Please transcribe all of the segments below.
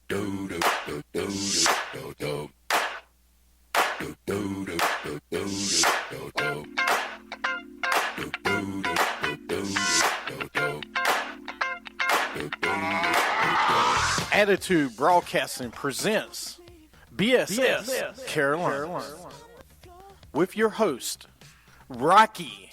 Attitude Broadcasting presents BSS Carolina with your host, Rocky.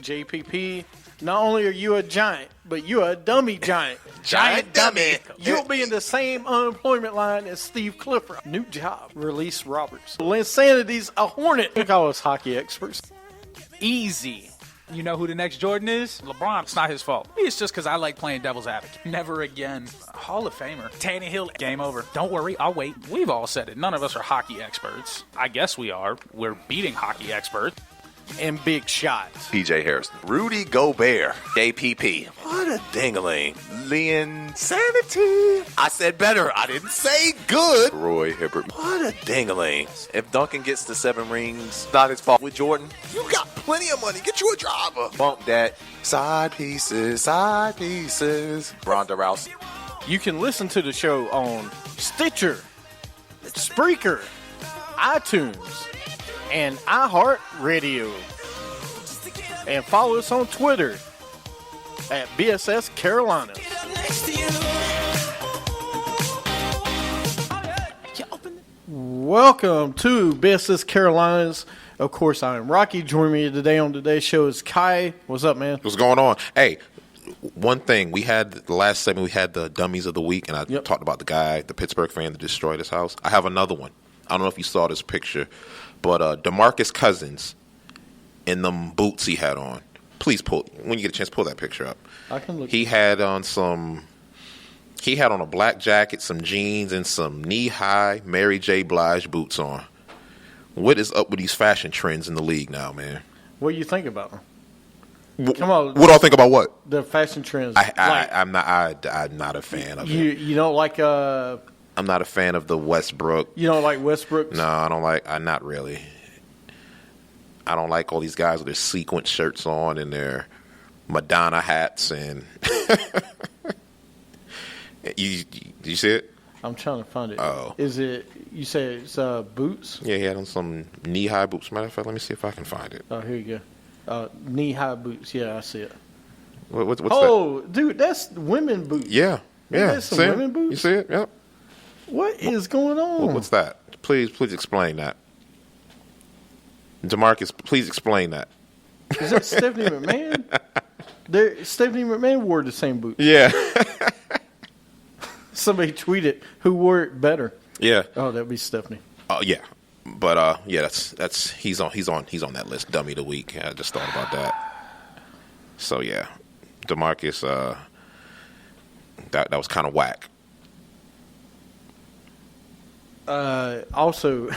JPP, not only are you a giant, but you're a dummy giant. Giant dummy. You'll be in the same unemployment line as Steve Clifford. New job, Release Roberts. Linsanity's a hornet. We call us hockey experts. Easy. You know who the next Jordan is? LeBron. It's not his fault. It's just because I like playing devil's advocate. Never again. Hall of Famer. Tannehill. Game over. Don't worry. I'll wait. We've all said it. None of us are hockey experts. I guess we are. We're beating hockey experts. And big shots. PJ Harrison. Rudy Gobert. JPP. What a dingling. Linssanity. I said better. I didn't say good. Roy Hibbert. What a dingling. If Duncan gets the 7 rings, not his fault. With Jordan, you got plenty of money. Get you a driver. Bump that. Side pieces. Side pieces. Ronda Rousey. You can listen to the show on Stitcher, Spreaker, iTunes, and iHeartRadio. And follow us on Twitter at BSSCarolinasLateNFLGamesShow11-16-2016. Welcome to BSS Carolinas. Of course, I am Rocky. Joining me today on today's show is Kai. What's up, man? What's going on? Hey, one thing. We had the last segment, we had the dummies of the week, and I talked about the guy, the Pittsburgh fan that destroyed his house. I have another one. I don't know if you saw this picture, but DeMarcus Cousins in them boots he had on. Please pull, when you get a chance, pull that picture up. I can look. He had on a black jacket, some jeans, and some knee-high Mary J. Blige boots on. What is up with these fashion trends in the league now, man? What do you think about them? Come on. What do I think about what? The fashion trends. I'm not a fan of it. You don't like I'm not a fan of the Westbrook. You don't like Westbrook? No, I don't like. I'm not really. I don't like all these guys with their sequin shirts on and their Madonna hats and. You see it? I'm trying to find it. Oh, is it? You say it's boots? Yeah, he had on some knee-high boots. Matter of fact, let me see if I can find it. Oh, here you go. Knee-high boots. Yeah, I see it. What's that? Dude, that's women boots. Yeah. That's some women boots. You see it? Yep. What is going on? What's that? Please explain that. DeMarcus, please explain that. Is that Stephanie McMahon? Stephanie McMahon wore the same boots. Yeah. Somebody tweeted who wore it better. Yeah. Oh, that'd be Stephanie. Oh, yeah. But yeah, that's he's on that list. Dummy of the week. I just thought about that. So yeah, DeMarcus. That was kind of whack. Also,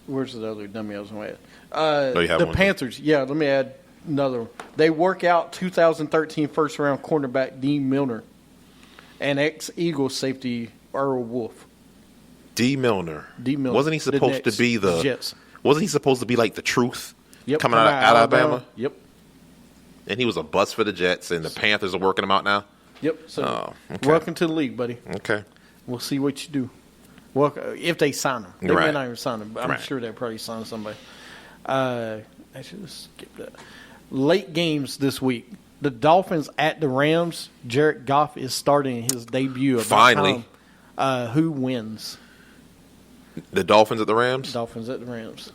where's the other dummy I was going to add? The Panthers. Yeah, let me add another one. They work out 2013 first-round cornerback Dean Milner and ex-Eagles safety Earl Wolf. D. Milner. Wasn't he supposed to be the Jets? Wasn't he supposed to be like the truth? Yep, coming out of Alabama? Yep. And he was a bust for the Jets, and the Panthers are working him out now? Yep. So, welcome to the league, buddy. Okay. We'll see what you do. Well, if they sign him. They may not even sign him, but I'm sure they'll probably sign somebody. I should have skipped that. Late games this week. The Dolphins at the Rams. Jared Goff is starting his debut. Finally. Who wins? The Dolphins at the Rams? Dolphins at the Rams.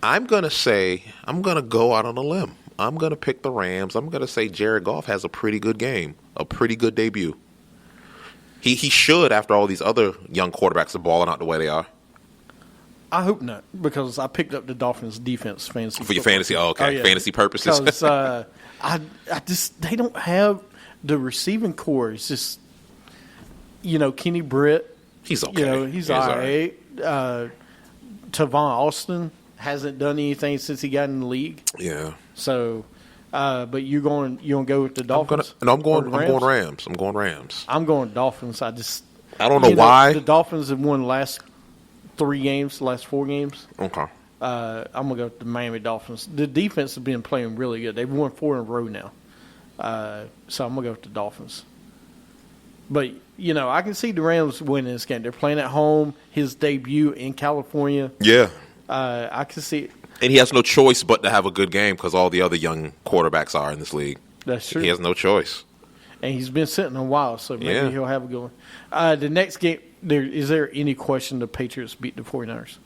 I'm going to go out on a limb. I'm going to pick the Rams. I'm going to say Jared Goff has a pretty good game, a pretty good debut. He should, after all these other young quarterbacks are balling out the way they are. I hope not, because I picked up the Dolphins defense fantasy. For your fantasy? Oh, okay. Oh, yeah. Fantasy purposes. Because I just, they don't have the receiving core. It's just, Kenny Britt. He's okay. He's all right. Tavon Austin hasn't done anything since he got in the league. Yeah. So, but you going to go with the Dolphins? I'm going Rams. I'm going Dolphins. I don't know why. The Dolphins have won the last 4 games. Okay. I'm going to go with the Miami Dolphins. The defense has been playing really good. They've won 4 in a row now. So I'm going to go with the Dolphins. But, I can see the Rams winning this game. They're playing at home, his debut in California. Yeah. I can see it. And he has no choice but to have a good game because all the other young quarterbacks are in this league. That's true. He has no choice. And he's been sitting a while, so maybe he'll have a good one. The next game, is there any question the Patriots beat the 49ers?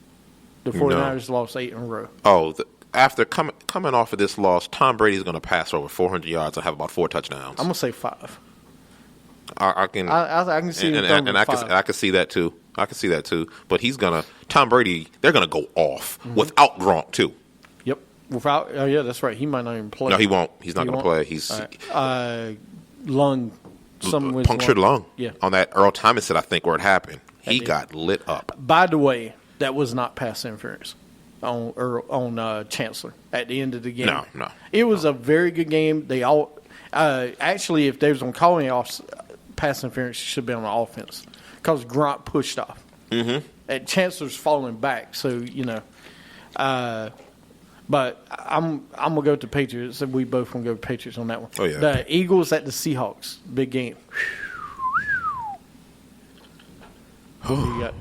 The 49ers lost 8 in a row. Oh, after coming off of this loss, Tom Brady's going to pass over 400 yards and have about 4 touchdowns. I'm going to say 5. I can see and I can see that too. I can see that too. But Tom Brady, they're gonna go off without Gronk too. Yep. Without that's right. He might not even play. No, he won't. He's not gonna play. He's lung, punctured lung. Yeah. On that Earl Thomas said, I think where it happened, he got lit up. By the way, that was not pass interference on Chancellor at the end of the game. No. It was a very good game. They all actually, if they was on calling off pass interference, should be on the offense because Gronk pushed off. Mm-hmm. And Chancellor's falling back, so but I'm gonna go to the Patriots. We both gonna go to Patriots on that one. Oh yeah. The Eagles at the Seahawks, big game. Who you got?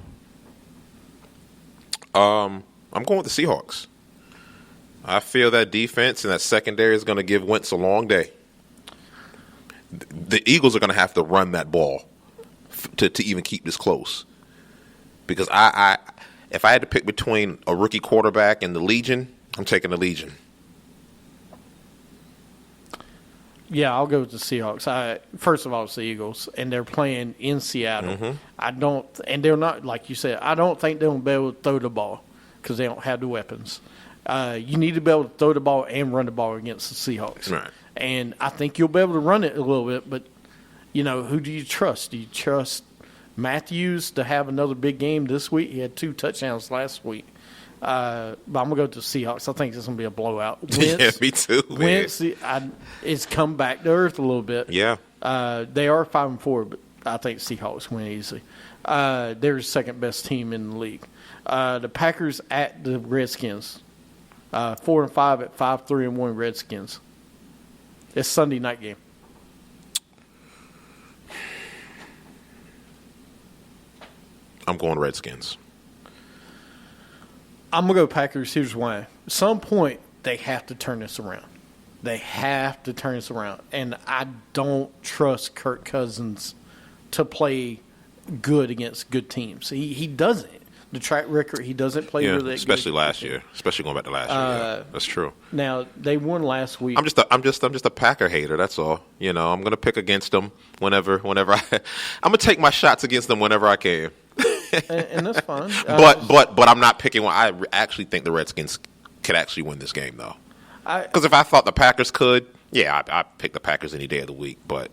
I'm going with the Seahawks. I feel that defense and that secondary is going to give Wentz a long day. The Eagles are going to have to run that ball to even keep this close. Because if I had to pick between a rookie quarterback and the Legion, I'm taking the Legion. Yeah, I'll go with the Seahawks. First of all, it's the Eagles, and they're playing in Seattle. Mm-hmm. And they're not, like you said, I don't think they'll be able to throw the ball because they don't have the weapons. You need to be able to throw the ball and run the ball against the Seahawks. Right. And I think you'll be able to run it a little bit, but, who do you trust? Do you trust Matthews to have another big game this week? He had 2 touchdowns last week. But I'm going to go to the Seahawks. I think it's going to be a blowout. Wentz, yeah, me too. Wentz, it's come back to earth a little bit. Yeah. They are 5-4, but I think Seahawks win easily. They're the second best team in the league. The Packers at the Redskins. 4-5 at 5-3-1 Redskins. It's Sunday night game. I'm going Redskins. I'm going to go Packers. Here's why. At some point, they have to turn this around. And I don't trust Kirk Cousins to play good against good teams. He doesn't. The track record, he doesn't play really that especially good. last year. Especially going back to last year. Yeah, that's true. Now, they won last week. I'm just a Packer hater, that's all. I'm going to pick against them whenever I'm going to take my shots against them whenever I can. and that's fine. But I'm not picking one. I actually think the Redskins could actually win this game, though. Because if I thought the Packers could, I'd pick the Packers any day of the week. But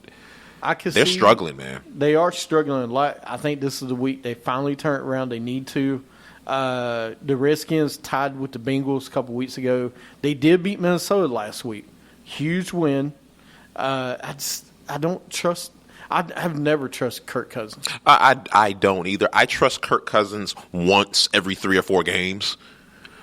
they're struggling, man. They are struggling a lot. I think this is the week they finally turn it around. They need to. The Redskins tied with the Bengals a couple weeks ago. They did beat Minnesota last week. Huge win. I don't trust. I have never trusted Kirk Cousins. I don't either. I trust Kirk Cousins once every 3 or 4 games.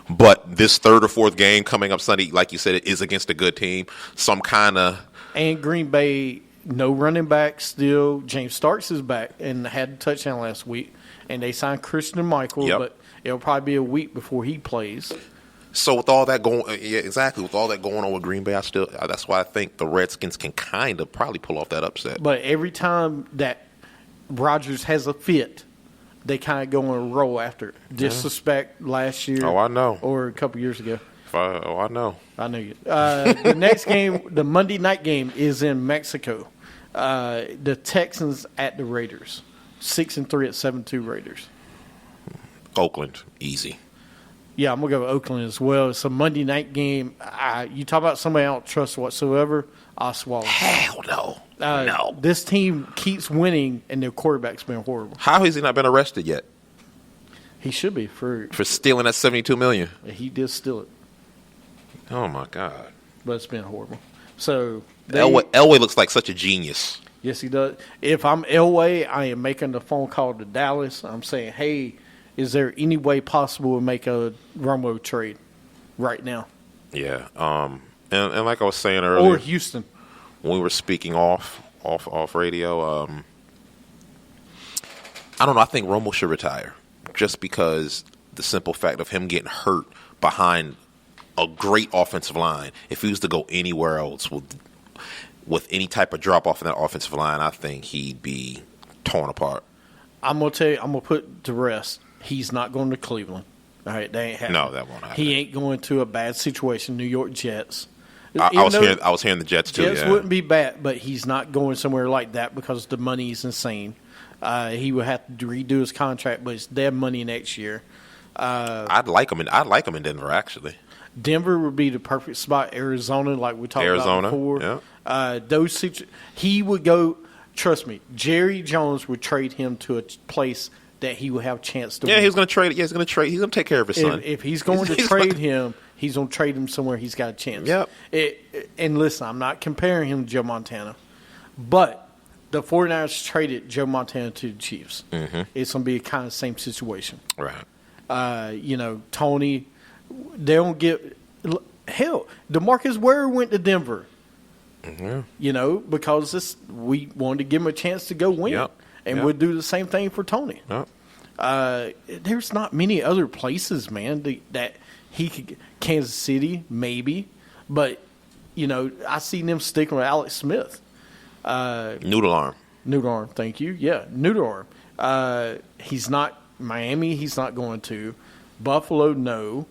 But this 3rd or 4th game coming up Sunday, like you said, it is against a good team. Some kind of. And Green Bay, no running back still. James Starks is back and had a touchdown last week. And they signed Christian Michael, but it'll probably be a week before he plays. So with all that going, with all that going on with Green Bay, that's why I think the Redskins can kind of probably pull off that upset. But every time that Rodgers has a fit, they kind of go on a roll after it. Disrespect last year. Oh, I know. Or a couple years ago. I know. I knew you. The next game, the Monday night game, is in Mexico. The Texans at the Raiders. 6-3 at 7-2 Raiders. Oakland, easy. Yeah, I'm going to go Oakland as well. It's a Monday night game. You talk about somebody I don't trust whatsoever, Oswald. Hell no. No. This team keeps winning, and their quarterback's been horrible. How has he not been arrested yet? He should be. For stealing that $72 million. He did steal it. Oh, my God. But it's been horrible. So Elway looks like such a genius. Yes, he does. If I'm Elway, I am making the phone call to Dallas. I'm saying, hey, is there any way possible to make a Romo trade right now? Yeah. And like I was saying earlier. Or Houston. When we were speaking off radio, I don't know. I think Romo should retire just because the simple fact of him getting hurt behind a great offensive line. If he was to go anywhere else with any type of drop off in that offensive line, I think he'd be torn apart. I'm gonna tell you. I'm gonna put to rest. He's not going to Cleveland. All right, that ain't happening. No, that won't happen. He ain't going to a bad situation. New York Jets. I was hearing the Jets too. Jets wouldn't be bad, but he's not going somewhere like that because the money is insane. He would have to redo his contract, but it's dead money next year. I'd like him in Denver actually. Denver would be the perfect spot. Arizona, like we talked about before. Yeah. He would go. Trust me, Jerry Jones would trade him to a place that he would have a chance to win. Yeah, he's going to trade. Yeah, he's going to trade. He's going to take care of his son. If he's going to trade him, he's going to trade him somewhere he's got a chance. Yep. And listen, I'm not comparing him to Joe Montana, but the 49ers traded Joe Montana to the Chiefs. Mm-hmm. It's going to be kind of the same situation. Right. Tony, they don't get – hell, DeMarcus Ware went to Denver. Mm-hmm. Because we wanted to give him a chance to go win. Yep. And we'll do the same thing for Tony. Yep. There's not many other places, man, that he could – Kansas City, maybe. But, I seen them sticking with Alex Smith. Noodle arm, thank you. Yeah, noodle arm. He's not – Miami, he's not going to. Buffalo, no.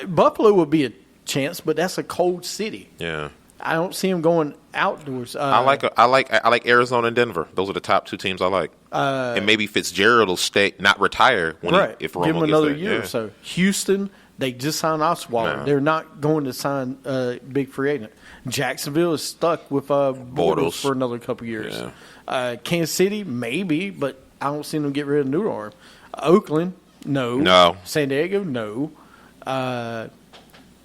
Buffalo would be a chance, but that's a cold city. Yeah. I don't see him going outdoors. I like Arizona and Denver. Those are the top two teams I like. And maybe Fitzgerald will not retire if Romo give him another year Yeah. or so. Houston, they just signed Osweiler. No. They're not going to sign a big free agent. Jacksonville is stuck with Bortles for another couple years. Yeah. Kansas City, maybe, but I don't see them get rid of Noodle Arm. Oakland, no. No. San Diego, no.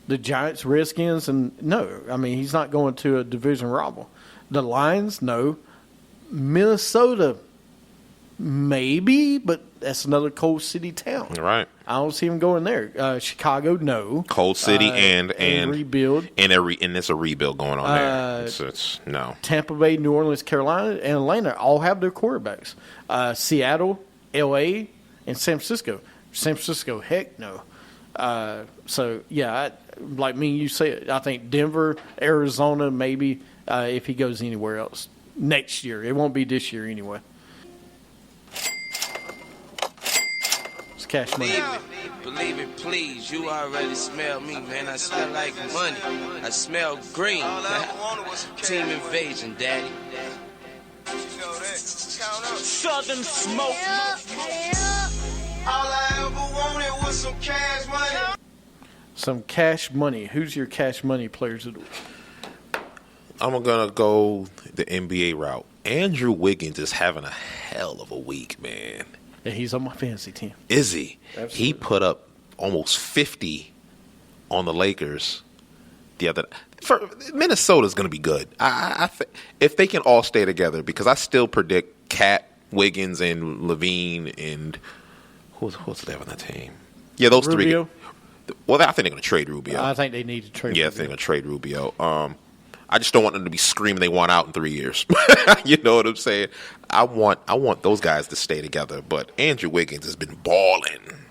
The Giants, Redskins, and no. I mean, he's not going to a division rival. The Lions, no. Minnesota, maybe, but that's another cold city town. Right. I don't see him going there. Chicago, no. Cold city and rebuild. And it's a rebuild going on there. It's no. Tampa Bay, New Orleans, Carolina, and Atlanta all have their quarterbacks. Seattle, L.A., and San Francisco. San Francisco, heck no. Like me and you said, I think Denver, Arizona, maybe if he goes anywhere else next year. It won't be this year anyway. It's cash money. Believe it, please. You already smell me, man. I smell like money. I smell green. Team invasion, daddy. Southern smoke. All I ever wanted was some cash money. Some cash money. Who's your cash money players of the week? I'm going to go the NBA route. Andrew Wiggins is having a hell of a week, man. Yeah, he's on my fantasy team. Is he? Absolutely. He put up almost 50 on the Lakers the other – Minnesota's going to be good. If they can all stay together, because I still predict Cat, Wiggins, and Levine, and who's there on that team? Yeah, those Rubio? three. Well, I think they're going to trade Rubio. I think they need to trade Rubio. Yeah, I think they're going to trade Rubio. I just don't want them to be screaming they want out in 3 years. You know what I'm saying? I want those guys to stay together. But Andrew Wiggins has been balling.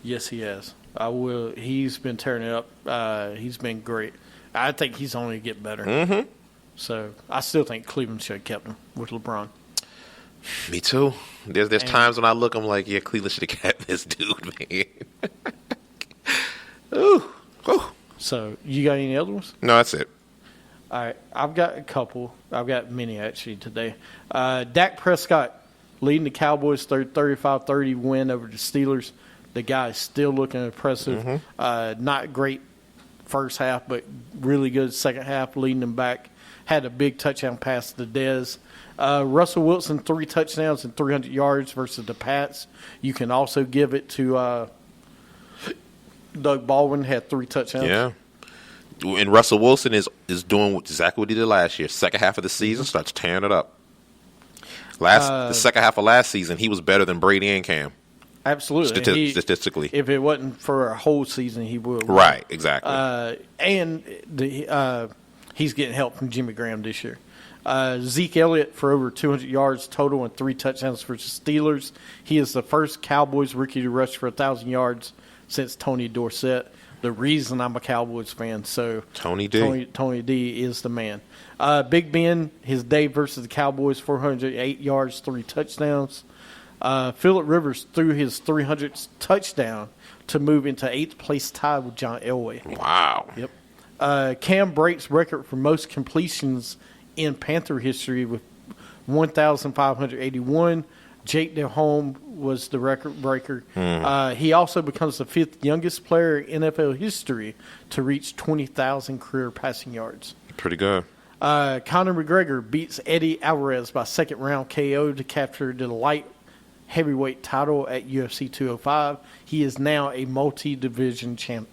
Yes, he has. He's been tearing it up. He's been great. I think he's only get better. Mm-hmm. So I still think Cleveland should have kept him with LeBron. Me too. There's times when I look, I'm like, yeah, Cleveland should have kept this dude, man. Ooh. So you got any other ones? No, that's it. All right, I've got a couple. I've got many actually today. Dak Prescott leading the Cowboys 35-30 win over the Steelers. The guy is still looking impressive. Mm-hmm. Not great first half, but really good second half, leading them back. Had a big touchdown pass to Dez. Russell Wilson, 3 touchdowns and 300 yards versus the Pats. You can also give it to Doug Baldwin, had 3 touchdowns. Yeah. And Russell Wilson is doing exactly what he did last year. Second half of the season, starts tearing it up. The second half of last season, he was better than Brady and Cam. Absolutely. Statistically. If it wasn't for a whole season, he would. Right, exactly. And he's getting help from Jimmy Graham this year. Zeke Elliott for over 200 yards total and 3 touchdowns for the Steelers. He is the first Cowboys rookie to rush for 1,000 yards since Tony Dorsett. The reason I'm a Cowboys fan, so Tony D. Tony D is the man. Big Ben, his day versus the Cowboys, 408 yards, 3 touchdowns. Phillip Rivers threw his 300th touchdown to move into 8th place tie with John Elway. Wow. Yep. Cam breaks record for most completions in Panther history with 1,581. Jake Delhomme was the record breaker. He also becomes the 5th youngest player in NFL history to reach 20,000 career passing yards. Pretty good. Conor McGregor beats Eddie Alvarez by second round KO to capture the light heavyweight title at UFC 205. He is now a multi-division champ.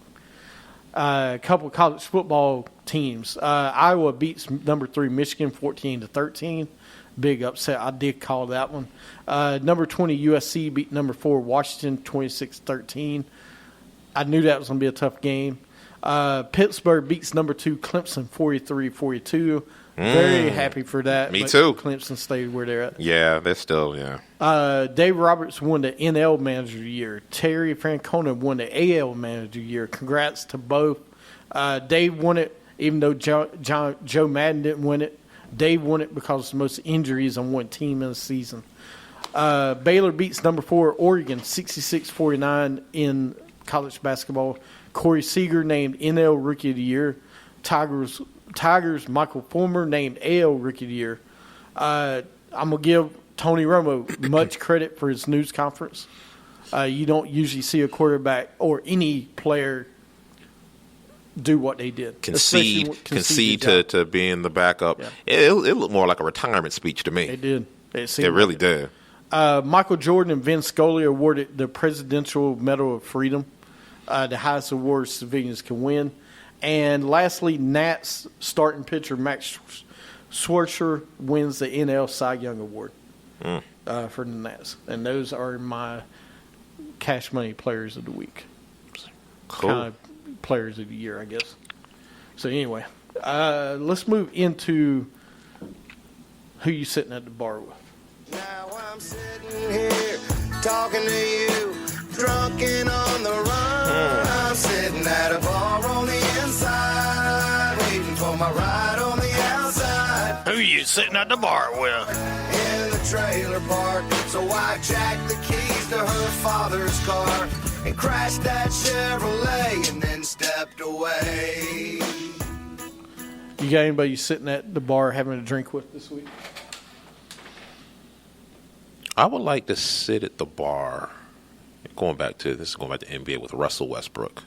A couple of college football teams. Iowa beats number 3 Michigan 14-13. Big upset. I did call that one. Number 20 USC beat number 4 Washington 26-13. I knew that was going to be a tough game. Pittsburgh beats number 2 Clemson 43-42. Very happy for that. Me too. Clemson stayed where they're at. Yeah, they're still, yeah. Dave Roberts won the NL Manager of the Year. Terry Francona won the AL Manager of the Year. Congrats to both. Dave won it, even though Joe Madden didn't win it. Dave won it because of the most injuries on one team in the season. Baylor beats number 4 Oregon 66-49 in college basketball. Corey Seager named NL Rookie of the Year. Tigers Michael Fulmer named AL Rookie of the Year. I'm going to give Tony Romo much credit for his news conference. You don't usually see a quarterback or any player do what they did. Concede to being the backup. Yeah. It looked more like a retirement speech to me. It did. It really did. Michael Jordan and Vince Scully awarded the Presidential Medal of Freedom, the highest award civilians can win. And lastly, Nats starting pitcher Max Scherzer wins the NL Cy Young Award for the Nats. And those are my cash money players of the week. Cool. Kind of players of the year, I guess. So anyway, let's move into who you sitting at the bar with. Now I'm sitting here talking to you, drunk and on the run. I'm sitting at a bar on the inside, waiting for my ride on the outside. Who you sitting at the bar with? In the trailer park, so I jacked the keys to her father's car and crashed that Chevrolet and then stepped away. You got anybody sitting at the bar having a drink with this week? I would like to sit at the bar. Going back to NBA with Russell Westbrook.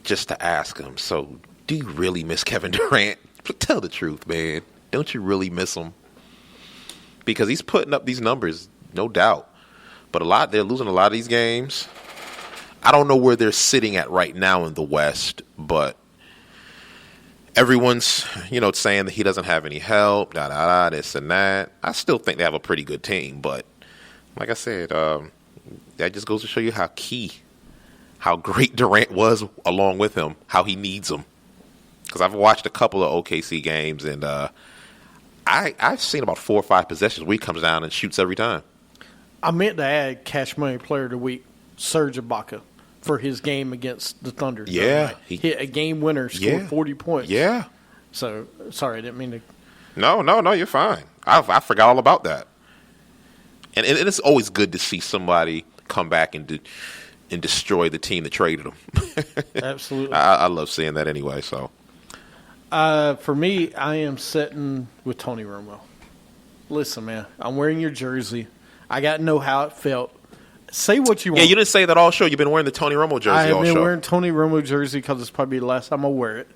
Just to ask him, so do you really miss Kevin Durant? Tell the truth, man. Don't you really miss him? Because he's putting up these numbers, no doubt. But they're losing a lot of these games. I don't know where they're sitting at right now in the West, but everyone's, saying that he doesn't have any help, this and that. I still think they have a pretty good team, but like I said, that just goes to show you how great Durant was along with him, how he needs him. Because I've watched a couple of OKC games, and I've seen about 4 or 5 possessions where he comes down and shoots every time. I meant to add cash money player of the week, Serge Ibaka, for his game against the Thunder. Yeah. He hit a game winner, scored 40 points. Yeah. So, sorry, I didn't mean to. No, you're fine. I forgot all about that. And it's always good to see somebody come back and destroy the team that traded them. Absolutely. I love seeing that anyway. So, for me, I am sitting with Tony Romo. Listen, man, I'm wearing your jersey. I got to know how it felt. Say what you want. Yeah, you didn't say that all show. You've been wearing the Tony Romo jersey all show. I've been wearing Tony Romo jersey because it's probably the last time I'll wear it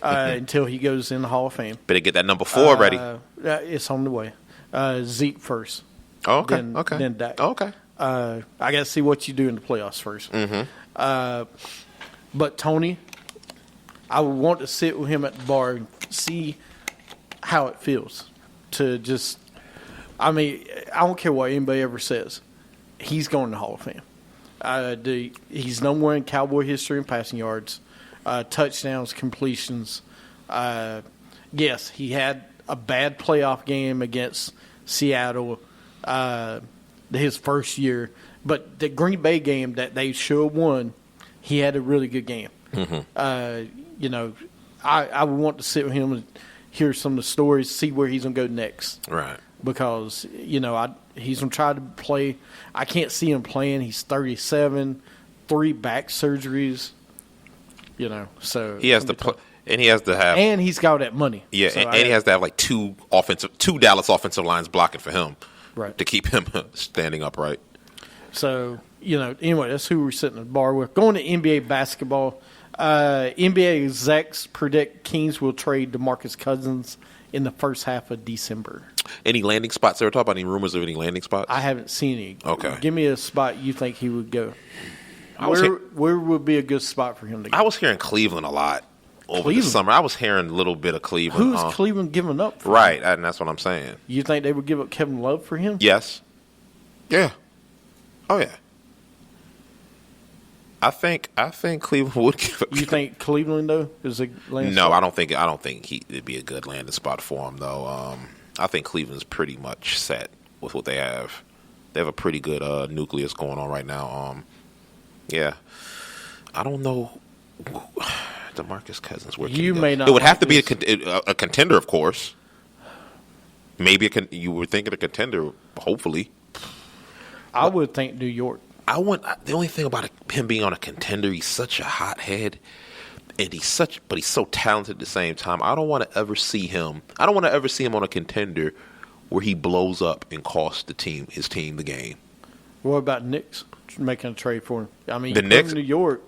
until he goes in the Hall of Fame. Better get that number 4 ready. It's on the way. Zeke first. Oh, okay. Then Dak. Oh, okay. I got to see what you do in the playoffs first. Mm-hmm. But Tony, I would want to sit with him at the bar and see how it feels to just. I mean, I don't care what anybody ever says. He's going to the Hall of Fame. He's number 1 in Cowboy history in passing yards, touchdowns, completions. yes, he had a bad playoff game against Seattle his first year. But the Green Bay game that they should have won, he had a really good game. Mm-hmm. I would want to sit with him and hear some of the stories, see where he's going to go next. Right. Because, he's going to try to play. I can't see him playing. He's 37, 3 back surgeries, so. He has to play. And he has to have, and he's got that money. Yeah, so and he has to have like two Dallas offensive lines blocking for him, right, to keep him standing upright. So anyway, that's who we're sitting at the bar with. Going to NBA basketball, NBA execs predict Kings will trade DeMarcus Cousins in the first half of December. Any landing spots? They were talking about any rumors of any landing spots? I haven't seen any. Okay, give me a spot you think he would go. Where would be a good spot for him to go? I was hearing Cleveland a lot. Over the summer, I was hearing a little bit of Cleveland. Who's Cleveland giving up for? Right, and that's what I'm saying. You think they would give up Kevin Love for him? Yes. Yeah. Oh yeah. I think Cleveland would give up. You think Cleveland though is a landing No, spot? I don't think it'd be a good landing spot for him though. I think Cleveland's pretty much set with what they have. They have a pretty good nucleus going on right now. Yeah. I don't know. DeMarcus Cousins. Where you may not. It would have to be a contender, of course. Maybe you were thinking a contender. Hopefully, I would think New York. The only thing about him being on a contender, he's such a hothead, and he's so talented at the same time. I don't want to ever see him on a contender where he blows up and costs his team the game. What about Knicks making a trade for him? I mean, the Knicks, New York,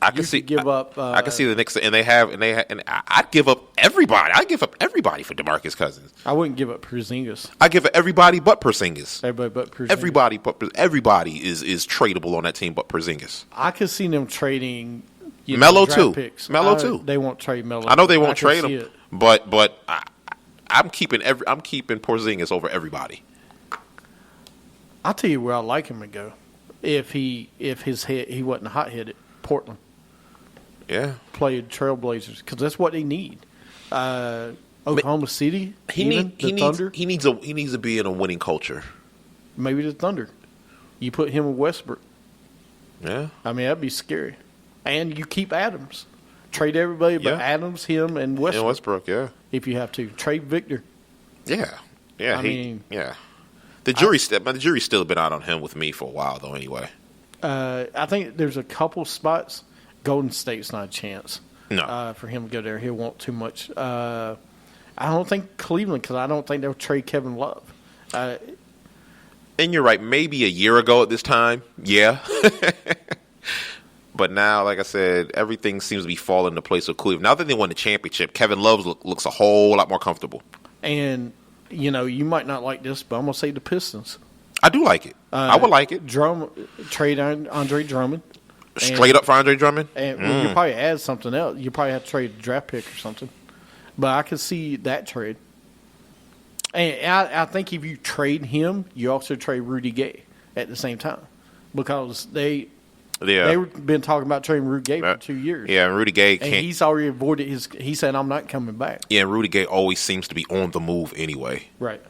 I can see give up. I can see the Knicks, and I'd give up everybody. I'd give up everybody for DeMarcus Cousins. I wouldn't give up Porzingis. I give up everybody but Porzingis. Everybody but Porzingis. Everybody is tradable on that team but Porzingis. I could see them trading. Melo too. Picks. Melo too. They won't trade Melo. I know they won't trade him, but I'm keeping Porzingis over everybody. I'll tell you where I like him to go. If he wasn't hot headed, Portland. Yeah, played Trailblazers because that's what they need. Oklahoma City, Thunder. He needs to be in a winning culture. Maybe the Thunder. You put him with Westbrook. Yeah, I mean that'd be scary. And you keep Adams. Trade everybody but Adams, him, and Westbrook. And Westbrook, yeah. If you have to trade Victor. Yeah. The jury's still been out on him with me for a while though. Anyway, I think there's a couple spots. Golden State's not a chance. No. For him to go there, he'll want too much. I don't think Cleveland, because I don't think they'll trade Kevin Love. And you're right. Maybe a year ago at this time, yeah. But now, like I said, everything seems to be falling into place with Cleveland. Now that they won the championship, Kevin Love looks a whole lot more comfortable. And, you might not like this, but I'm going to say the Pistons. I do like it. I would like it. Trade Andre Drummond. Straight up for Andre Drummond? And you probably add something else. You probably have to trade a draft pick or something. But I could see that trade. And I think if you trade him, you also trade Rudy Gay at the same time. Because they've been talking about trading Rudy Gay for 2 years. Yeah, and Rudy Gay can't. And he's already avoided he said, I'm not coming back. Yeah, and Rudy Gay always seems to be on the move anyway. Right.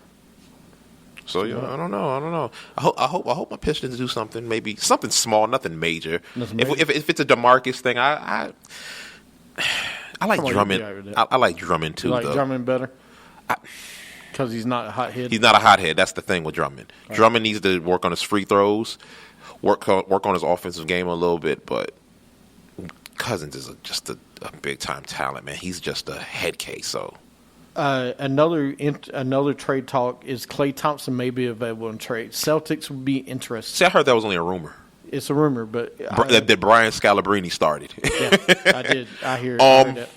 So I don't know. I hope my Pistons do something, maybe something small, nothing major. If it's a DeMarcus thing, I like Drummond. I like Drummond too. You like Drummond better because he's not a hothead. He's not a hothead. That's the thing with Drummond. Right. Drummond needs to work on his free throws, work on his offensive game a little bit. But Cousins is just a big time talent, man. He's just a head case. So. Another trade talk is Klay Thompson may be available in trade. Celtics would be interested. See, I heard that was only a rumor. It's a rumor, but that Brian Scalabrine started. Yeah, I did. I heard that.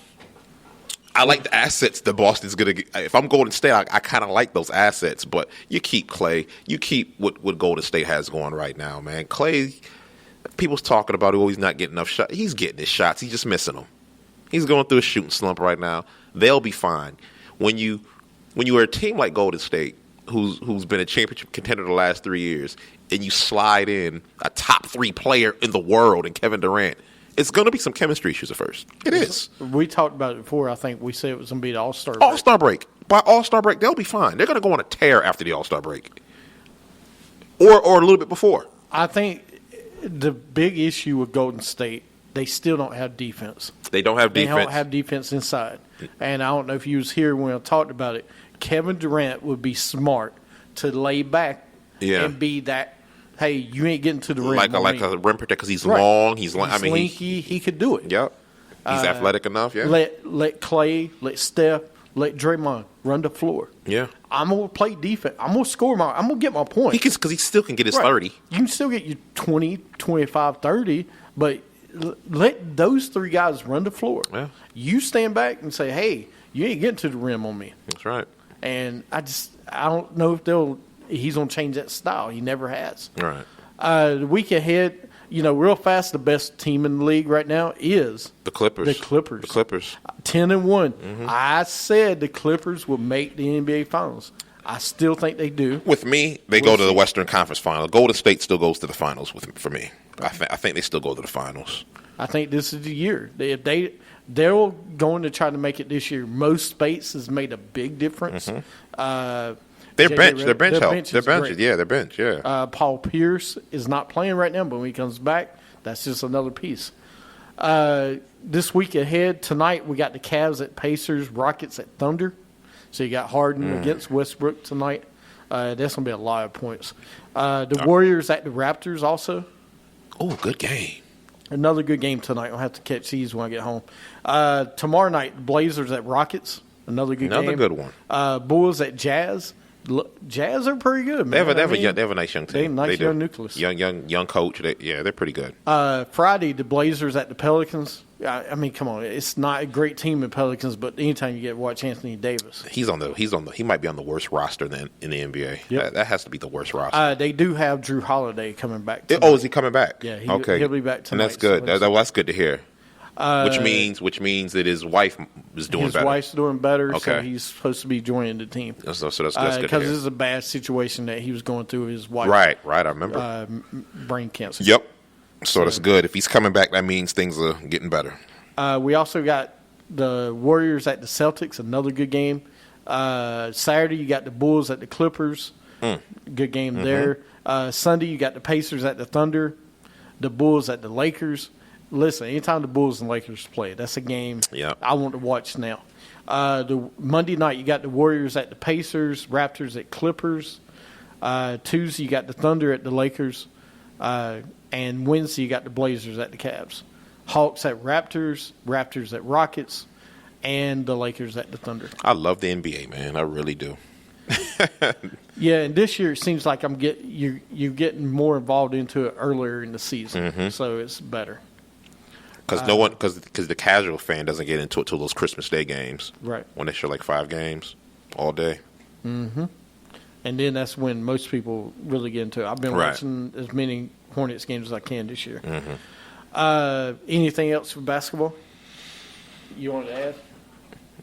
I like the assets that Boston's going to get. If I'm Golden State, I kind of like those assets, but you keep Klay. You keep what Golden State has going right now, man. Klay, people's talking about he's not getting enough shots. He's getting his shots. He's just missing them. He's going through a shooting slump right now. They'll be fine. When you are a team like Golden State, who's been a championship contender the last 3 years, and you slide in a top 3 player in the world in Kevin Durant, it's going to be some chemistry issues at first. It is. We talked about it before. I think we said it was going to be the All-Star break. All-Star break. By All-Star break, they'll be fine. They're going to go on a tear after the All-Star break. Or a little bit before. I think the big issue with Golden State, they still don't have defense. They don't have defense. They don't have defense inside. And I don't know if you was here when I talked about it. Kevin Durant would be smart to lay back and be that, hey, you ain't getting to the rim. Like a rim protector because he's long. He's long. He's lanky. He could do it. Yep. He's athletic enough, yeah. Let Clay, let Steph, let Draymond run the floor. Yeah. I'm going to play defense. I'm going to score I'm going to get my point. Because he still can get his 30. You can still get your 20, 25, 30, but let those three guys run the floor. Yeah. You stand back and say, hey, you ain't getting to the rim on me. That's right. And I don't know if he's going to change that style. He never has. All right. The week ahead, real fast, the best team in the league right now is the Clippers. 10-1. Mm-hmm. I said the Clippers will make the NBA Finals. I still think they do. With me, they go to the Western Conference Finals. Golden State still goes to the finals for me. I think they still go to the finals. I think this is the year. They're going to try to make it this year. Most space has made a big difference. Mm-hmm. Their bench help. Their bench, yeah, their bench, yeah. Paul Pierce is not playing right now, but when he comes back, that's just another piece. This week ahead, tonight, we got the Cavs at Pacers, Rockets at Thunder. So you got Harden against Westbrook tonight. That's going to be a lot of points. The Warriors at the Raptors also. Oh, good game. Another good game tonight. I'll have to catch these when I get home. Tomorrow night, the Blazers at Rockets. Another good game. Another good one. Bulls at Jazz. Jazz are pretty good, man. They have a nice young team. They have a nice young nucleus. Young coach. They're pretty good. Friday, the Blazers at the Pelicans. I mean, come on. It's not a great team in Pelicans, but anytime you get to watch Anthony Davis. He might be on the worst roster in the NBA. Yep. That has to be the worst roster. They do have Drew Holiday coming back tonight. Oh, is he coming back? Yeah, he'll be back tonight. And that's good. That's good to hear. Which means that his wife is doing better. His wife's doing better, okay. So he's supposed to be joining the team. So that's good to hear. Because this is a bad situation that he was going through with his wife. Right, I remember. Brain cancer. Yep. So that's good. If he's coming back, that means things are getting better. We also got the Warriors at the Celtics, another good game. Saturday, you got the Bulls at the Clippers. Good game there. Sunday, you got the Pacers at the Thunder, the Bulls at the Lakers. Listen, anytime the Bulls and Lakers play, that's a game I want to watch now. The Monday night, you got the Warriors at the Pacers, Raptors at Clippers. Tuesday, you got the Thunder at the Lakers. And Wednesday, you got the Blazers at the Cavs. Hawks at Raptors, Raptors at Rockets, and the Lakers at the Thunder. I love the NBA, man. I really do. Yeah, and this year it seems like you're getting more involved into it earlier in the season, so it's better. Because the casual fan doesn't get into it till those Christmas Day games, right? When they show like 5 games all day. Mm-hmm. And then that's when most people really get into it. I've been watching as many Hornets games as I can this year. Anything else for basketball you want to add?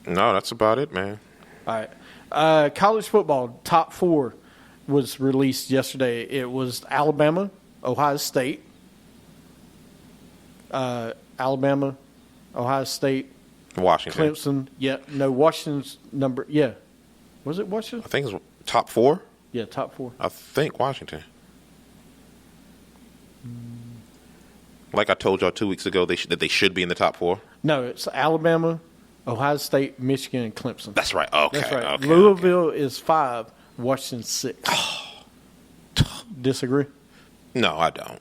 No, that's about it, man. All right. College football, top 4 was released yesterday. It was Alabama, Ohio State, Alabama, Ohio State, Washington, Clemson. Washington's number. Yeah, was it Washington? I think it's top 4. Yeah, top 4. I think Washington. Like I told y'all 2 weeks ago, that they should be in the top 4. No, it's Alabama, Ohio State, Michigan, and Clemson. That's right. Okay. That's right. Okay, Louisville is 5, Washington 6. Disagree? No, I don't.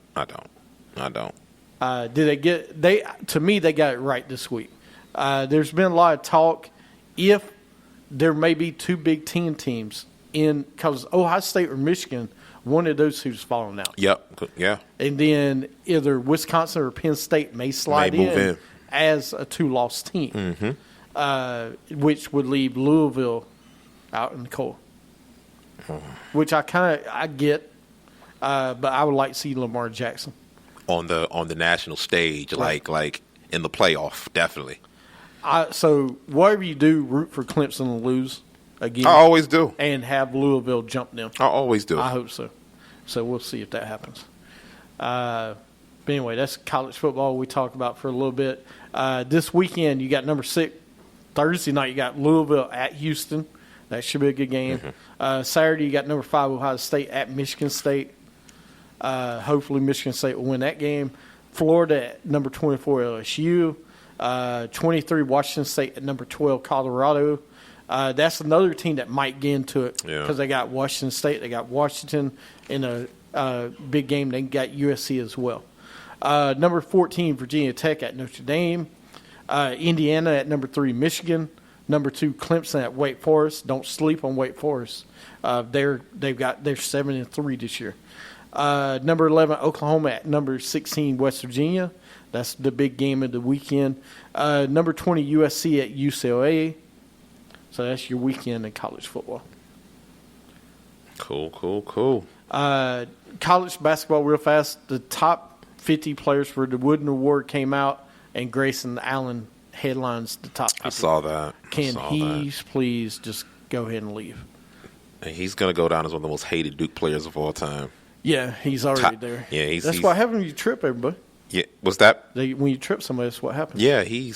To me, they got it right this week. There's been a lot of talk if there may be 2 Big Ten teams because Ohio State or Michigan, one of those who's falling out. Yep. Yeah. And then either Wisconsin or Penn State may slide in as a 2-loss team, which would leave Louisville out in the cold. Which I get, but I would like to see Lamar Jackson on the national stage, like in the playoff, definitely. So whatever you do, root for Clemson to lose again. I always do, and have Louisville jump them. I always do. I hope so. So we'll see if that happens. But anyway, that's college football we talked about for a little bit. This weekend, you got number 6. Thursday night, you got Louisville at Houston. That should be a good game. Saturday, you got number 5 Ohio State at Michigan State. Hopefully, Michigan State will win that game. Florida at number 24 LSU. 23 Washington State at number 12 Colorado. That's another team that might get into it because they got Washington State, they got Washington in a big game. They got USC as well. Number 14 Virginia Tech at Notre Dame. Indiana at number 3 Michigan. Number 2 Clemson at Wake Forest. Don't sleep on Wake Forest. They're 7-3 this year. Number 11 Oklahoma at number 16 West Virginia. That's the big game of the weekend. Number 20 USC at UCLA. So that's your weekend in college football. Cool. College basketball real fast. The top 50 players for the Wooden Award came out, and Grayson Allen headlines the top 50. I saw that. Can he please just go ahead and leave? And he's going to go down as one of the most hated Duke players of all time. Yeah, he's already there. Yeah, that's what happens when you trip everybody. Yeah, was that when you trip somebody? That's what happens. Yeah, he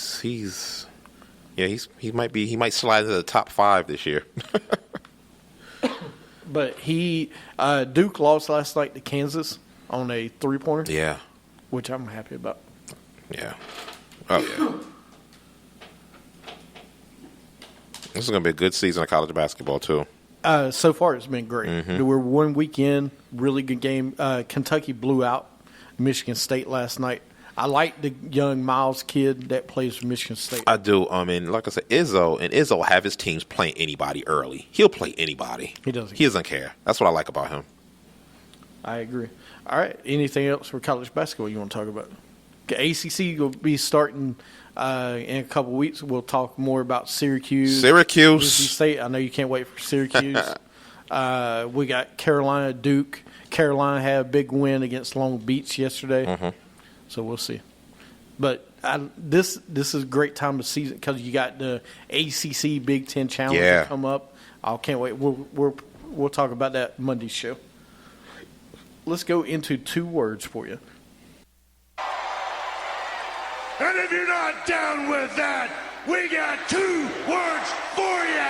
might slide into the top 5 this year. But Duke lost last night to Kansas on a 3-pointer. Yeah, which I'm happy about. Yeah. Oh yeah. This is going to be a good season of college basketball too. So far, it's been great. We're 1 weekend, really good game. Kentucky blew out Michigan State last night. I like the young Miles kid that plays for Michigan State. I do. Like I said, Izzo have his teams playing anybody early. He'll play anybody. He doesn't. He doesn't care. That's what I like about him. I agree. All right. Anything else for college basketball you want to talk about? ACC will be starting in a couple of weeks. We'll talk more about Syracuse. NC State. I know you can't wait for Syracuse. We got Carolina, Duke. Carolina had a big win against Long Beach yesterday. So we'll see. But this is a great time of season because you got the ACC Big Ten Challenge come up. I can't wait. We'll talk about that Monday's show. Let's go into 2 words for you. And if you're not down with that, we got 2 words for you.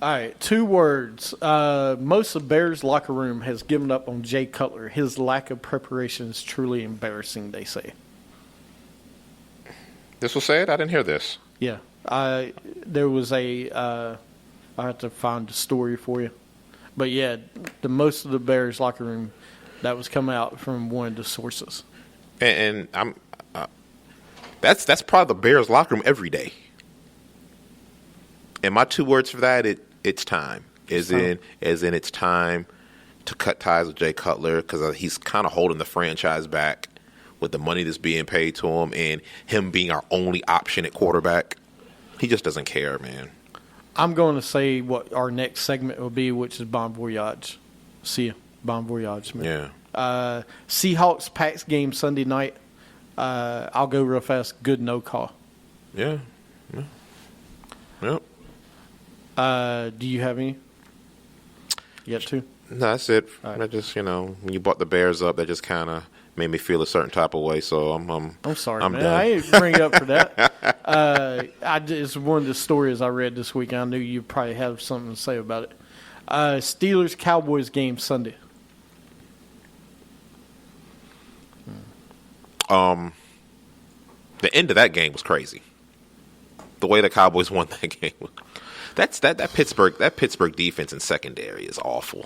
All right, 2 words. Most of Bears' locker room has given up on Jay Cutler. His lack of preparation is truly embarrassing, they say. This was said? I didn't hear this. Yeah. There was I have to find the story for you. But, yeah, most of the Bears' locker room, that was coming out from one of the sources. And I'm that's probably the Bears' locker room every day. And my 2 words for that, it's time. As in it's time to cut ties with Jay Cutler because he's kind of holding the franchise back with the money that's being paid to him and him being our only option at quarterback. He just doesn't care, man. I'm going to say what our next segment will be, which is Bon Voyage. See you. Bon Voyage, man. Yeah. Seahawks-Pats game Sunday night. I'll go real fast. Good no call. Yeah. Yep. Do you have any? You got 2? No, that's it. Right. I just, when you brought the Bears up, that just kind of made me feel a certain type of way. So I'm sorry, I'm man. done. I ain't bring it up for that. It's one of the stories I read this week. I knew you probably have something to say about it. Steelers-Cowboys game Sunday. The end of that game was crazy. The way the Cowboys won that game. That Pittsburgh defense in secondary is awful.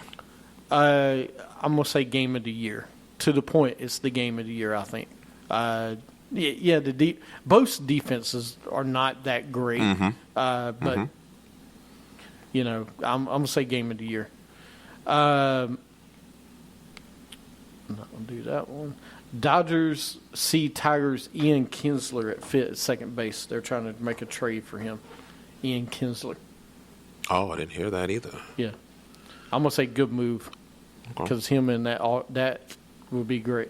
I'm gonna say game of the year. To the point, it's the game of the year. I think. Both defenses are not that great. But I'm gonna say game of the year. I'm not gonna do that one. Dodgers see Tigers' Ian Kinsler at second base. They're trying to make a trade for him. Ian Kinsler. Oh, I didn't hear that either. Yeah. I'm going to say good move because him and that would be great.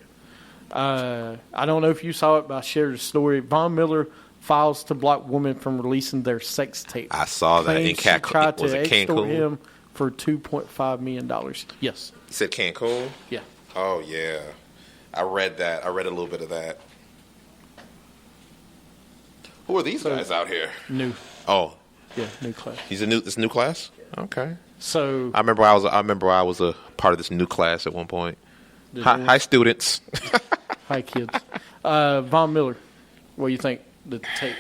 I don't know if you saw it, but I shared a story. Von Miller files to block women from releasing their sex tape. I saw that in Cancun. Was it Cancun? him for $2.5 million. Yes. You said Cancun? Yeah. Oh, yeah. I read that. I read a little bit of that. Who are these guys out here? New. Oh. Yeah, new class. This new class? Okay. So I remember I was a part of this new class at one point. Hi students. Hi kids. Von Miller, what do you think the tape?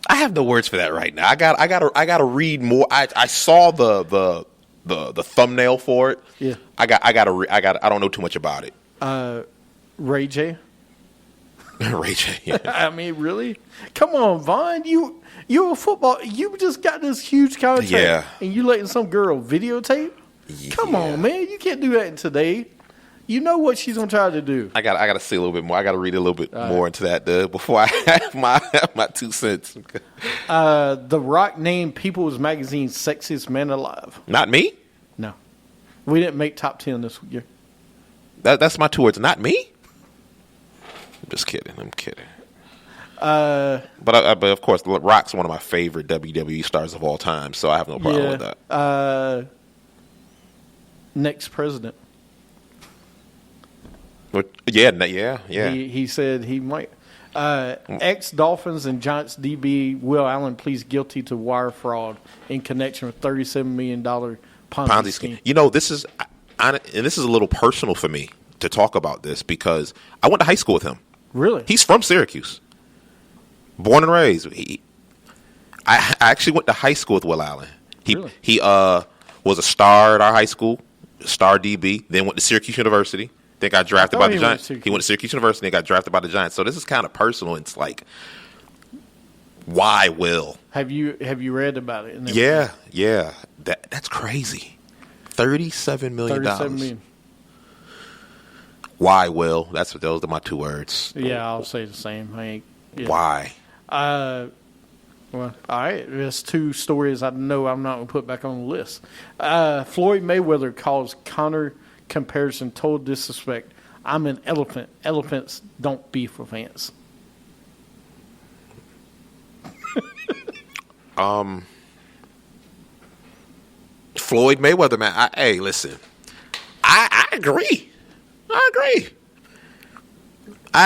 I have no words for that right now. I got to read more. I saw the thumbnail for it. Yeah. I don't know too much about it. Ray J. Ray J. Yeah. I mean, really? Come on, Vaughn. You're a football. You just got this huge contract, and you letting some girl videotape? Yeah. Come on, man. You can't do that today. You know what she's gonna try to do. I got to see a little bit more. I got to read a little bit more into that before I have my 2 cents. The Rock named People's Magazine sexiest man alive. Not me. No, we didn't make top 10 this year. That's my 2 words. Not me. I'm just kidding. I'm kidding. But of course, Rock's one of my favorite WWE stars of all time, so I have no problem with that. Next president. Yeah. He said he might. Ex-Dolphins and Giants DB Will Allen pleads guilty to wire fraud in connection with $37 million Ponzi scheme. You know, this is a little personal for me to talk about this because I went to high school with him. Really? He's from Syracuse. Born and raised. I actually went to high school with Will Allen. He was a star at our high school, star DB, then went to Syracuse University. Then got drafted by the Giants. He went to Syracuse University and got drafted by the Giants. So this is kind of personal. It's like, why Will? Have you read about it? Yeah. That's crazy. $37 million. $37 million. Why Will? Those are my 2 words. Yeah, I'll say the same. Why? Well, all right. There's 2 stories I know I'm not going to put back on the list. Floyd Mayweather calls Conor comparison total disrespect. I'm an elephant. Elephants don't beef with ants. Floyd Mayweather, man. Hey, listen. I agree. I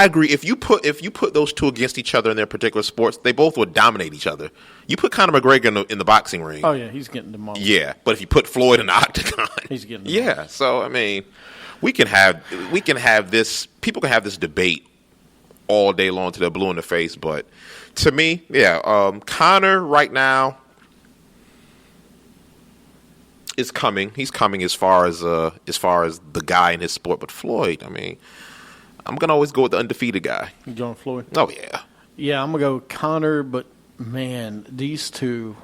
agree. If you put those 2 against each other in their particular sports, they both would dominate each other. You put Conor McGregor in the boxing ring. Oh yeah, he's getting demolished. Yeah, but if you put Floyd in the octagon, he's getting demolished. Yeah. So I mean, we can have this. People can have this debate all day long till they're blue in the face. But to me, Conor right now is coming. He's coming as far as the guy in his sport. But Floyd, I mean, I'm gonna always go with the undefeated guy. You going Floyd? Oh yeah. Yeah, I'm gonna go with Conor. But man, these 2,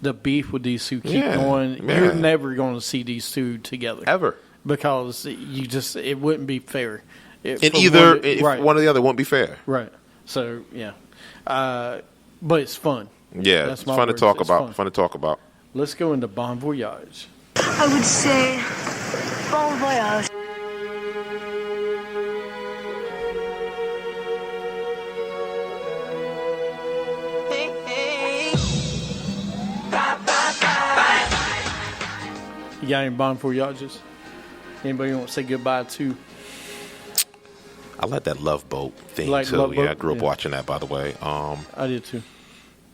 the beef with these 2 keep going. Man. You're never going to see these 2 together ever because it wouldn't be fair. One or the other wouldn't be fair. Right. So yeah, but it's fun. Yeah, it's fun to talk about. Fun to talk about. Let's go into Bon Voyage. I would say Bon Voyage. You got any Bon Voyages? Anybody want to say goodbye to? I like that Love Boat theme too. Love Boat? I grew up watching that, by the way. I did too.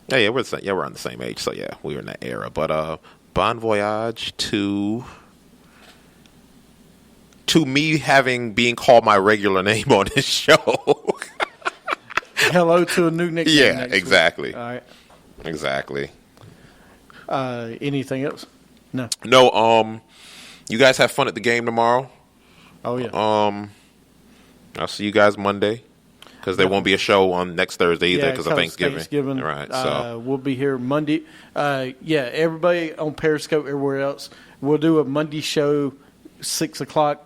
Yeah, we're on the same age, so yeah, we were in that era. But Bon Voyage to me being called my regular name on this show. Hello to a new nickname. Yeah, exactly. Week. All right. Exactly. Anything else? No. No. You guys have fun at the game tomorrow. Oh yeah. I'll see you guys Monday because there won't be a show on next Thursday either because of Thanksgiving. Right. So we'll be here Monday. Everybody on Periscope, everywhere else, we'll do a Monday show, 6:00,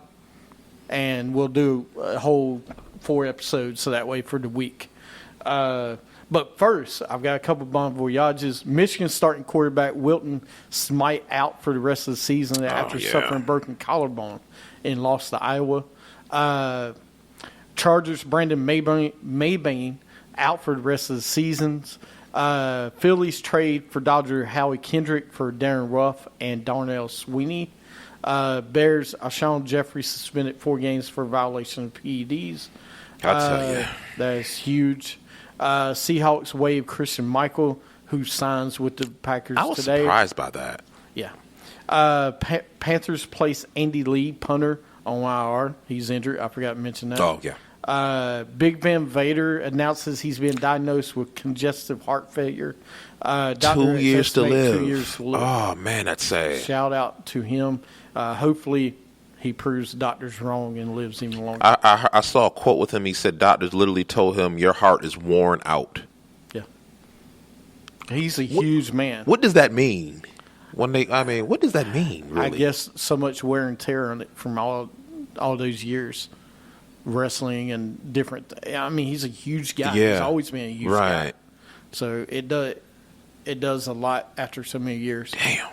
and we'll do a whole 4 episodes so that way for the week. But first, I've got a couple of Bon Voyages. Michigan starting quarterback Wilton Smite out for the rest of the season after suffering broken collarbone and lost to Iowa. Chargers Brandon Maybane out for the rest of the seasons. Phillies trade for Dodger Howie Kendrick for Darren Ruff and Darnell Sweeney. Bears, Alshon Jeffrey suspended 4 games for violation of PEDs. I'll tell you. That is huge. Seahawks waive Christian Michael, who signs with the Packers today. I was surprised by that. Yeah. Panthers place Andy Lee, punter, on IR. He's injured. I forgot to mention that. Oh, yeah. Big Ben Vader announces he's been diagnosed with congestive heart failure. 2 years to live. 2 years to live. Oh, man, that's sad. Shout out to him. Hopefully he proves the doctors wrong and lives even longer. I saw a quote with him. He said doctors literally told him, your heart is worn out. Yeah. He's a huge man. What does that mean? What does that mean, really? I guess so much wear and tear on it from all those years. Wrestling and different. He's a huge guy. Yeah. He's always been a huge guy. So it does a lot after so many years. Damn.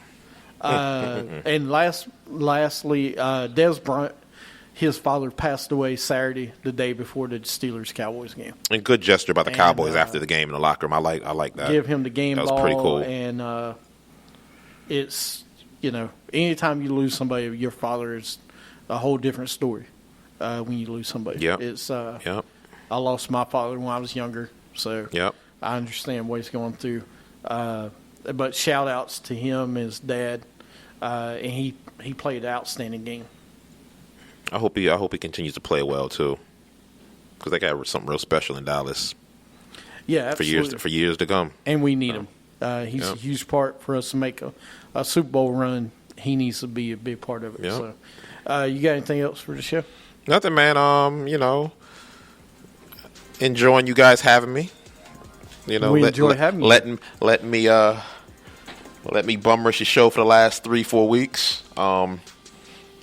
And lastly, Des Bryant, his father passed away Saturday, the day before the Steelers-Cowboys game. And good gesture by the Cowboys after the game in the locker room. I like that. Give him the game ball. That was pretty cool. And it's, anytime you lose somebody, your father is a whole different story when you lose somebody. Yep. It's, Yep. I lost my father when I was younger, so Yep. I understand what he's going through. But shout-outs to him and his dad. And he played an outstanding game. I hope he continues to play well too, because they got something real special in Dallas. Yeah, absolutely. for years to come. And we need him. He's a huge part for us to make a Super Bowl run. He needs to be a big part of it. Yep. So, you got anything else for the show? Nothing, man. Enjoying you guys having me. We enjoy having you. Let me bum rush your show for the last 3-4 weeks. A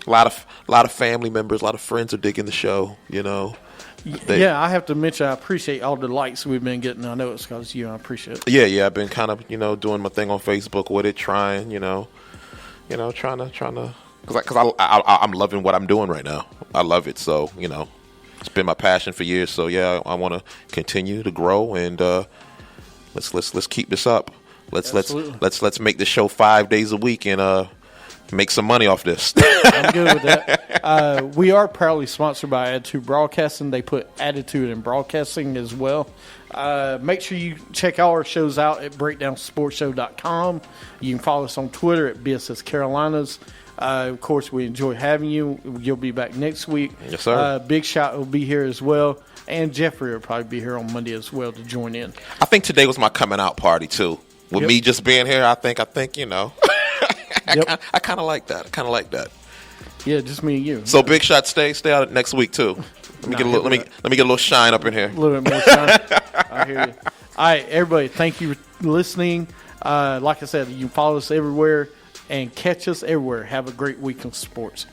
lot of family members, a lot of friends are digging the show. I have to mention I appreciate all the likes we've been getting. I know it's because I appreciate it. Yeah. I've been kind of doing my thing on Facebook with it, trying to, because I'm loving what I'm doing right now. I love it, so it's been my passion for years. So yeah, I want to continue to grow and let's keep this up. Let's make the show 5 days a week and make some money off this. I'm good with that. We are proudly sponsored by Attitude Broadcasting. They put attitude in broadcasting as well. Make sure you check all our shows out at breakdownsportshow.com. You can follow us on Twitter at BSSCarolinas. Of course, we enjoy having you. You'll be back next week. Yes, sir. Big Shot will be here as well. And Jeffrey will probably be here on Monday as well to join in. I think today was my coming out party, too. With me just being here, I think, I kind of like that. Yeah, just me and you. So Big Shot, stay out next week too. Let me get a little shine up in here. A little bit more shine. I hear you. All right, everybody, thank you for listening. Like I said, you can follow us everywhere and catch us everywhere. Have a great week of sports.